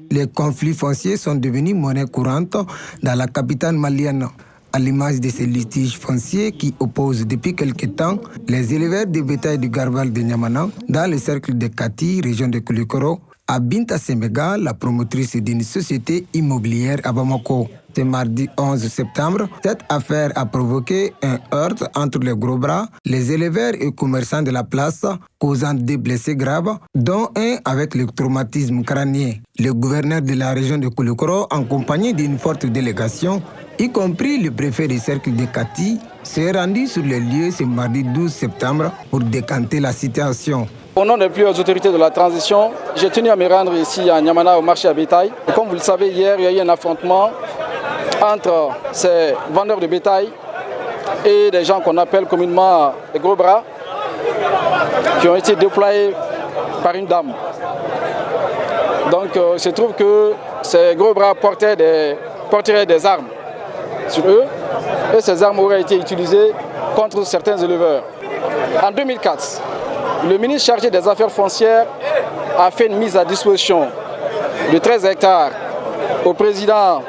Les conflits fonciers sont devenus monnaie courante dans la capitale malienne. À l'image de ces litiges fonciers qui opposent depuis quelque temps les éleveurs de bétail du Garbal de Niamana dans le cercle de Kati, région de Koulikoro, à Binta Semega, la promotrice d'une société immobilière à Bamako. Ce mardi 11 septembre, cette affaire a provoqué un heurt entre les gros bras, les éleveurs et commerçants de la place, causant des blessés graves, dont un avec le traumatisme crânien. Le gouverneur de la région de Koulikoro, en compagnie d'une forte délégation, y compris le préfet du cercle de Kati, s'est rendu sur les lieux ce mardi 12 septembre pour décanter la situation. Au nom des plus hautes autorités de la transition, j'ai tenu à me rendre ici à Niamana au marché à bétail. Et comme vous le savez, hier, il y a eu un affrontement entre ces vendeurs de bétail et des gens qu'on appelle communément les gros bras, qui ont été déployés par une dame. Donc il se trouve que ces gros bras porteraient des armes sur eux, et ces armes auraient été utilisées contre certains éleveurs. En 2004, le ministre chargé des Affaires foncières a fait une mise à disposition de 13 hectares au président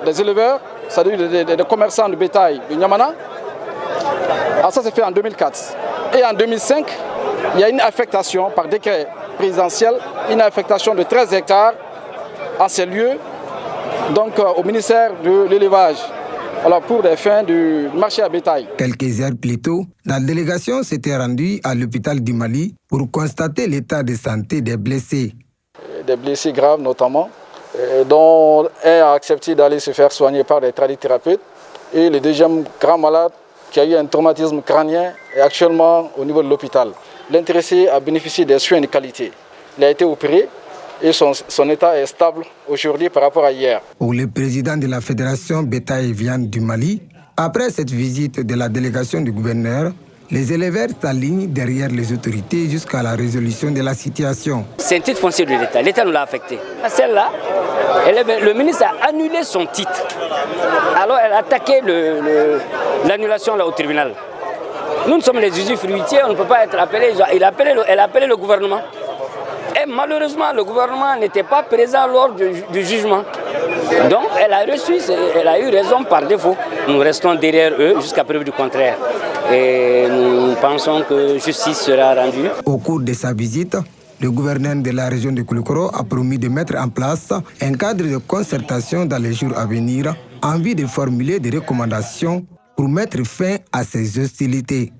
des éleveurs, c'est-à-dire des commerçants de bétail de Niamana. Alors ça s'est fait en 2004. Et en 2005, il y a une affectation par décret présidentiel, une affectation de 13 hectares à ces lieux, donc au ministère de l'élevage, pour des fins du marché à bétail. Quelques heures plus tôt, la délégation s'était rendue à l'hôpital du Mali pour constater l'état de santé des blessés. Des blessés graves notamment, dont un a accepté d'aller se faire soigner par des tradithérapeutes, et le deuxième grand malade qui a eu un traumatisme crânien est actuellement au niveau de l'hôpital. L'intéressé a bénéficié des soins de qualité. Il a été opéré et son état est stable aujourd'hui par rapport à hier. Pour le président de la Fédération Bétail et Viande du Mali, après cette visite de la délégation du gouverneur, les éleveurs s'alignent derrière les autorités jusqu'à la résolution de la situation. C'est un titre foncier de l'État. L'État nous l'a affecté. Celle-là, le ministre a annulé son titre. Alors elle a attaqué l'annulation au tribunal. Nous sommes les usufruitiers, on ne peut pas être appelé. Elle a appelé le gouvernement. Et malheureusement, le gouvernement n'était pas présent lors du jugement. Donc, elle a eu raison par défaut. Nous restons derrière eux jusqu'à preuve du contraire. Et nous pensons que justice sera rendue. Au cours de sa visite, le gouverneur de la région de Koulikoro a promis de mettre en place un cadre de concertation dans les jours à venir en vue de formuler des recommandations pour mettre fin à ces hostilités.